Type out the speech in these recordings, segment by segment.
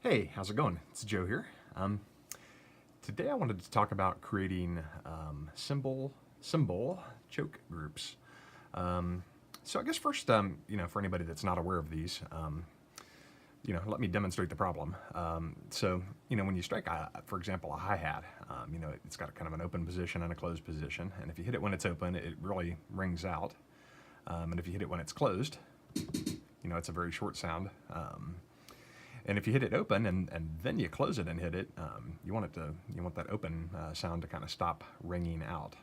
Hey, how's it going? It's Joe here. Today I wanted to talk about creating cymbal choke groups. So I guess first, for anybody that's not aware of these, let me demonstrate the problem. When you strike, for example, a hi-hat, it's got kind of an open position and a closed position. And if you hit it when it's open, it really rings out. And if you hit it when it's closed, it's a very short sound. And if you hit it open and then you close it and hit it, you want that open sound to kind of stop ringing out.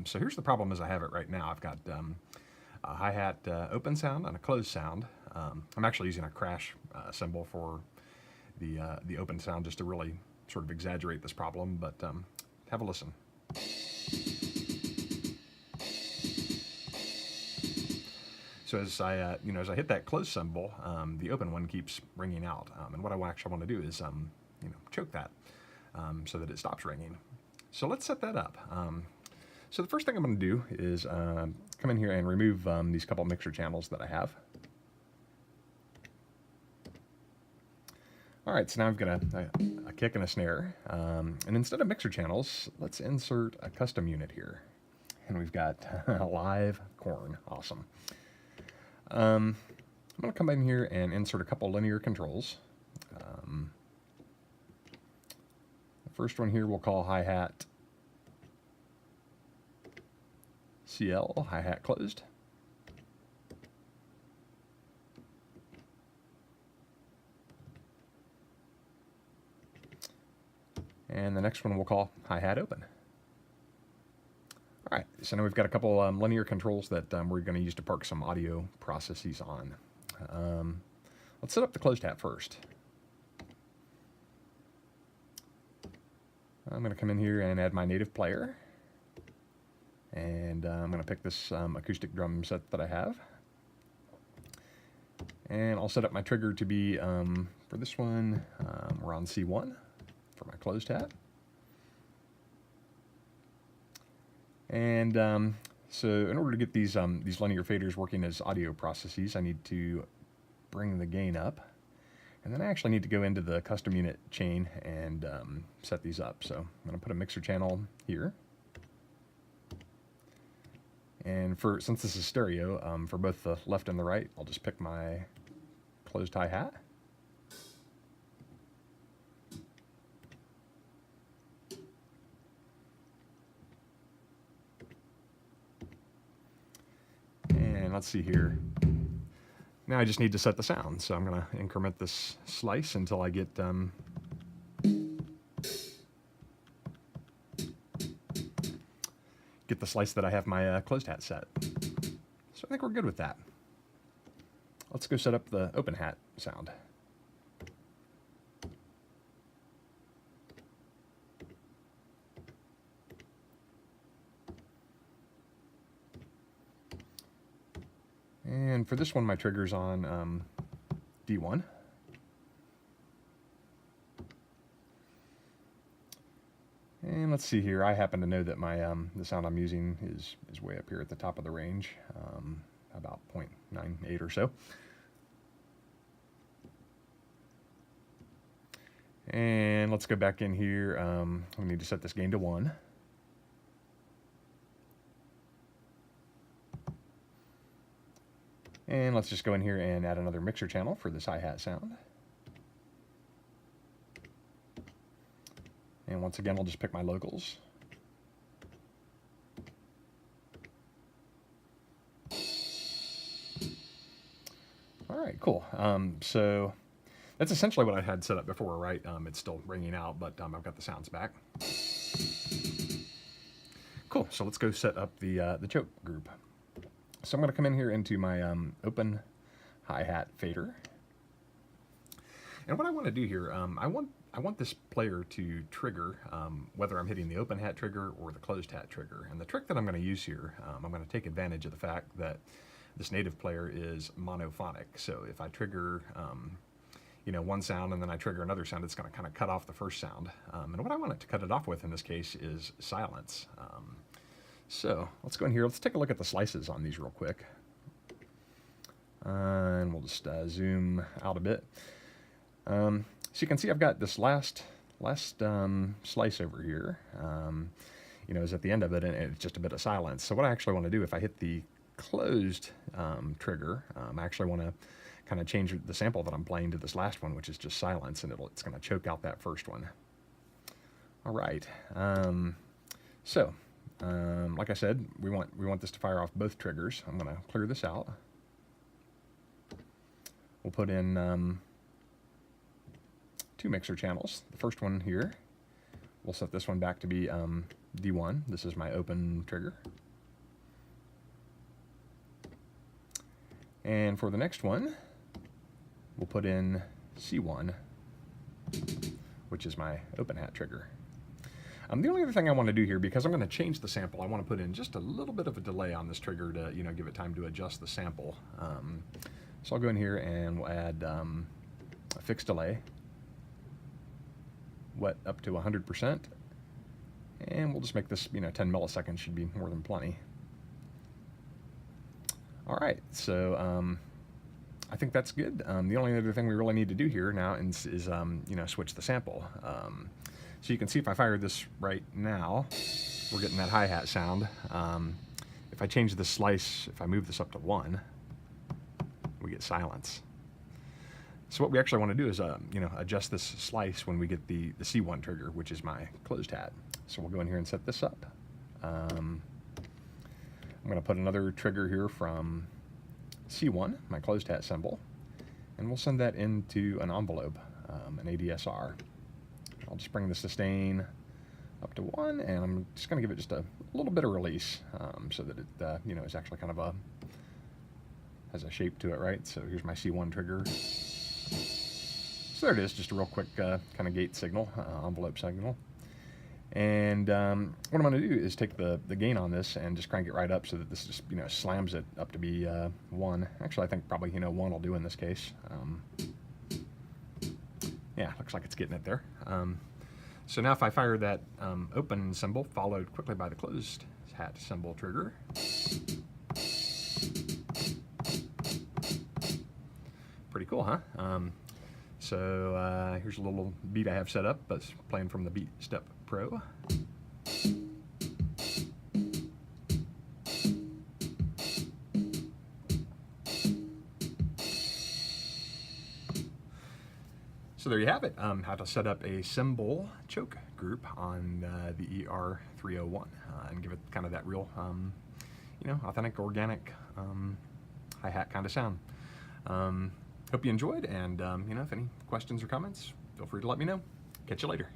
So here's the problem as I have it right now. I've got a hi-hat open sound and a closed sound. I'm actually using a crash cymbal for the open sound just to really sort of exaggerate this problem, but have a listen. So as I hit that closed cymbal, the open one keeps ringing out. And what I actually want to do is, choke that so that it stops ringing. So let's set that up. So the first thing I'm going to do is come in here and remove these couple mixer channels that I have. All right, so now I've got a kick and a snare. And instead of mixer channels, let's insert a custom unit here. And we've got a live corn. Awesome. I'm going to come in here and insert a couple linear controls. The first one here we'll call hi-hat CL, hi-hat closed. And the next one we'll call hi-hat open. All right, so now we've got a couple linear controls that we're going to use to park some audio processes on. Let's set up the closed hat first. I'm going to come in here and add my native player. And I'm going to pick this acoustic drum set that I have. And I'll set up my trigger to be, for this one, we're on C1 for my closed hat. And so in order to get these linear faders working as audio processes, I need to bring the gain up. And then I actually need to go into the custom unit chain and set these up. So I'm going to put a mixer channel here. And since this is stereo, for both the left and the right, I'll just pick my closed hi-hat. Let's see here. Now I just need to set the sound, so I'm going to increment this slice until I get the slice that I have my closed hat set. So I think we're good with that. Let's go set up the open hat sound. And for this one, my trigger's on D1. And let's see here. I happen to know that my the sound I'm using is way up here at the top of the range, about 0.98 or so. And let's go back in here. We need to set this gain to 1. And let's just go in here and add another mixer channel for this hi-hat sound. And once again, I'll just pick my locals. All right, cool. So that's essentially what I had set up before, right? It's still ringing out, but I've got the sounds back. Cool, so let's go set up the choke group. So I'm going to come in here into my open hi-hat fader. And what I want to do here, I want this player to trigger whether I'm hitting the open hat trigger or the closed hat trigger. And the trick that I'm going to use here, I'm going to take advantage of the fact that this native player is monophonic. So if I trigger one sound and then I trigger another sound, it's going to kind of cut off the first sound. And what I want it to cut it off with in this case is silence. So let's go in here. Let's take a look at the slices on these real quick. And we'll just zoom out a bit. So you can see I've got this last slice over here, is at the end of it, and it's just a bit of silence. So what I actually want to do, if I hit the closed trigger, I actually want to kind of change the sample that I'm playing to this last one, which is just silence, and it's going to choke out that first one. All right. Like I said, we want this to fire off both triggers. I'm going to clear this out. We'll put in 2 mixer channels. The first one here, we'll set this one back to be D1. This is my open trigger. And for the next one, we'll put in C1, which is my open hat trigger. The only other thing I want to do here, because I'm going to change the sample, I want to put in just a little bit of a delay on this trigger to give it time to adjust the sample. So I'll go in here and we'll add a fixed delay, wet up to 100%, and we'll just make this 10 milliseconds should be more than plenty. All right, so I think that's good. The only other thing we really need to do here now is switch the sample. So you can see if I fire this right now, we're getting that hi-hat sound. If I change the slice, if I move this up to 1, we get silence. So what we actually want to do is adjust this slice when we get the C1 trigger, which is my closed hat. So we'll go in here and set this up. I'm going to put another trigger here from C1, my closed hat cymbal, and we'll send that into an envelope, an ADSR. I'll just bring the sustain up to 1, and I'm just going to give it just a little bit of release so that it is actually kind of has a shape to it, right? So here's my C1 trigger. So there it is, just a real quick kind of gate signal, envelope signal. And what I'm going to do is take the gain on this and just crank it right up so that this just slams it up to be 1. Actually, I think probably 1 will do in this case. Yeah, looks like it's getting it there. So now if I fire that open cymbal followed quickly by the closed hat cymbal trigger, pretty cool, huh? So here's a little beat I have set up, but it's playing from the Beat Step Pro. So there you have it, how to set up a cymbal choke group on the ER-301 and give it kind of that real, authentic, organic hi-hat kind of sound. Hope you enjoyed, and if any questions or comments, feel free to let me know. Catch you later.